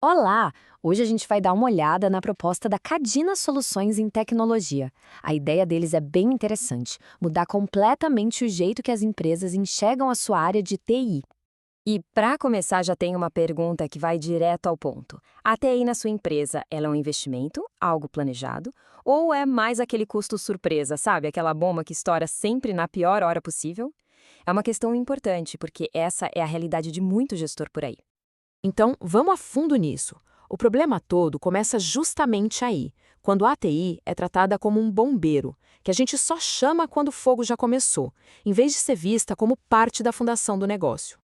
Olá! Hoje a gente vai dar uma olhada na proposta da Cadina Soluções em Tecnologia. A ideia deles é bem interessante, mudar completamente o jeito que as empresas enxergam a sua área de TI. E para começar, já tem uma pergunta que vai direto ao ponto. A TI na sua empresa, ela é um investimento, algo planejado, ou é mais aquele custo surpresa, sabe? Aquela bomba que estoura sempre na pior hora possível? É uma questão importante, porque essa é a realidade de muito gestor por aí. Então, vamos a fundo nisso. O problema todo começa justamente aí, quando a ATI é tratada como um bombeiro, que a gente só chama quando o fogo já começou, em vez de ser vista como parte da fundação do negócio.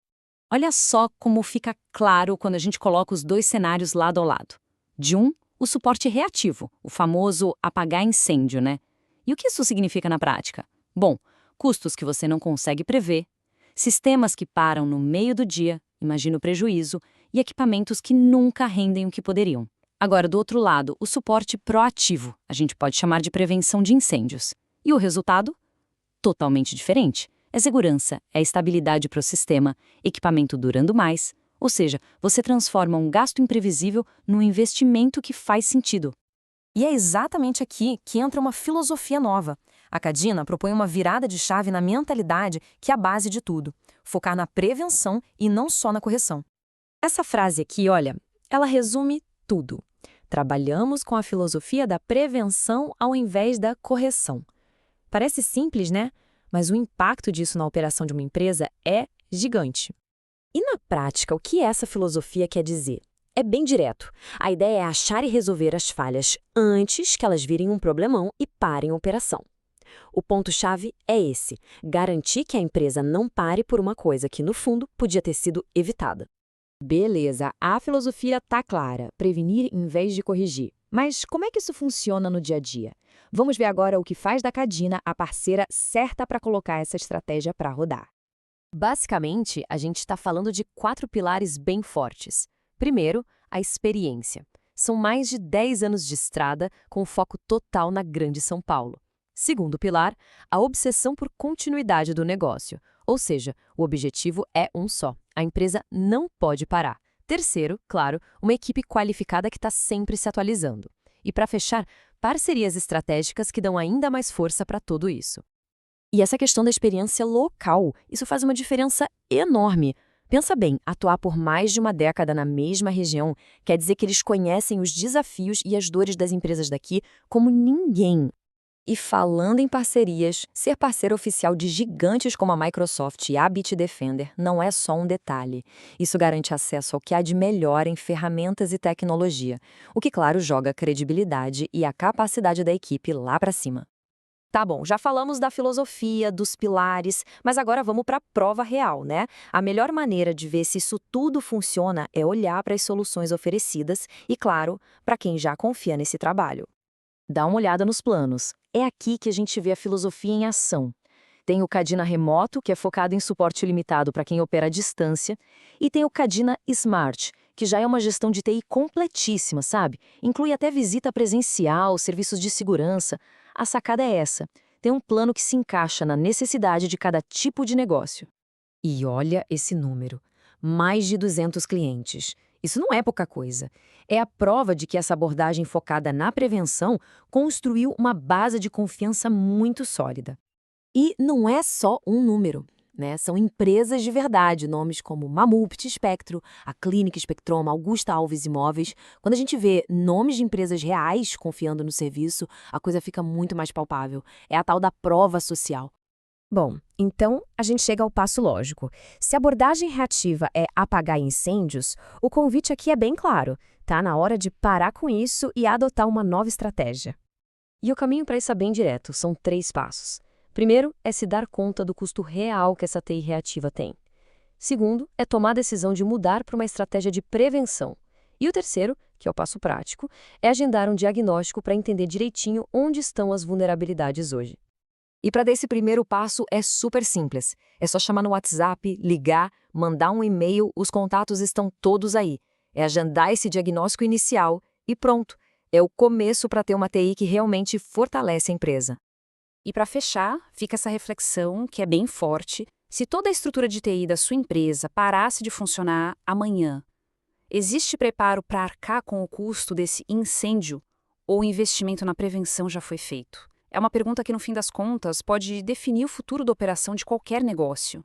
Olha só como fica claro quando a gente coloca os dois cenários lado ao lado. De um, o suporte reativo, o famoso apagar incêndio, né? E o que isso significa na prática? Bom, custos que você não consegue prever, sistemas que param no meio do dia, imagina o prejuízo, e equipamentos que nunca rendem o que poderiam. Agora, do outro lado, o suporte proativo, a gente pode chamar de prevenção de incêndios. E o resultado? Totalmente diferente. É segurança, é estabilidade para o sistema, equipamento durando mais, ou seja, você transforma um gasto imprevisível num investimento que faz sentido. E é exatamente aqui que entra uma filosofia nova. A Cadina propõe uma virada de chave na mentalidade que é a base de tudo. Focar na prevenção e não só na correção. Essa frase aqui, olha, ela resume tudo. Trabalhamos com a filosofia da prevenção ao invés da correção. Parece simples, né? Mas o impacto disso na operação de uma empresa é gigante. E na prática, o que essa filosofia quer dizer? É bem direto. A ideia é achar e resolver as falhas antes que elas virem um problemão e parem a operação. O ponto-chave é esse: garantir que a empresa não pare por uma coisa que, no fundo, podia ter sido evitada. Beleza, a filosofia tá clara, prevenir em vez de corrigir. Mas como é que isso funciona no dia a dia? Vamos ver agora o que faz da Cadina a parceira certa para colocar essa estratégia para rodar. Basicamente, a gente está falando de 4 pilares bem fortes. Primeiro, a experiência. São mais de 10 anos de estrada, com foco total na Grande São Paulo. Segundo pilar, a obsessão por continuidade do negócio. Ou seja, o objetivo é um só. A empresa não pode parar. Terceiro, claro, uma equipe qualificada que está sempre se atualizando. E para fechar, parcerias estratégicas que dão ainda mais força para tudo isso. E essa questão da experiência local, isso faz uma diferença enorme. Pensa bem, atuar por mais de uma década na mesma região quer dizer que eles conhecem os desafios e as dores das empresas daqui como ninguém. E falando em parcerias, ser parceiro oficial de gigantes como a Microsoft e a Bitdefender não é só um detalhe. Isso garante acesso ao que há de melhor em ferramentas e tecnologia, o que, claro, joga a credibilidade e a capacidade da equipe lá para cima. Tá bom, já falamos da filosofia, dos pilares, mas agora vamos para a prova real, né? A melhor maneira de ver se isso tudo funciona é olhar para as soluções oferecidas e, claro, para quem já confia nesse trabalho. Dá uma olhada nos planos. É aqui que a gente vê a filosofia em ação. Tem o Cadina Remoto, que é focado em suporte limitado para quem opera à distância, e tem o Cadina Smart, que já é uma gestão de TI completíssima, sabe? Inclui até visita presencial, serviços de segurança. A sacada é essa: tem um plano que se encaixa na necessidade de cada tipo de negócio. E olha esse número: mais de 200 clientes. Isso não é pouca coisa. É a prova de que essa abordagem focada na prevenção construiu uma base de confiança muito sólida. E não é só um número, né? São empresas de verdade, nomes como Mamupti Espectro, a Clínica Espectroma, Augusta Alves Imóveis. Quando a gente vê nomes de empresas reais confiando no serviço, a coisa fica muito mais palpável. É a tal da prova social. Bom, então a gente chega ao passo lógico. Se a abordagem reativa é apagar incêndios, o convite aqui é bem claro. Tá na hora de parar com isso e adotar uma nova estratégia. E o caminho para isso é bem direto, são 3 passos. Primeiro é se dar conta do custo real que essa TI reativa tem. Segundo é tomar a decisão de mudar para uma estratégia de prevenção. E o terceiro, que é o passo prático, é agendar um diagnóstico para entender direitinho onde estão as vulnerabilidades hoje. E para dar esse primeiro passo é super simples. É só chamar no WhatsApp, ligar, mandar um e-mail, os contatos estão todos aí. É agendar esse diagnóstico inicial e pronto. É o começo para ter uma TI que realmente fortalece a empresa. E para fechar, fica essa reflexão que é bem forte. Se toda a estrutura de TI da sua empresa parasse de funcionar amanhã, Existe preparo para arcar com o custo desse incêndio ou o investimento na prevenção já foi feito? É uma pergunta que, no fim das contas, pode definir o futuro da operação de qualquer negócio.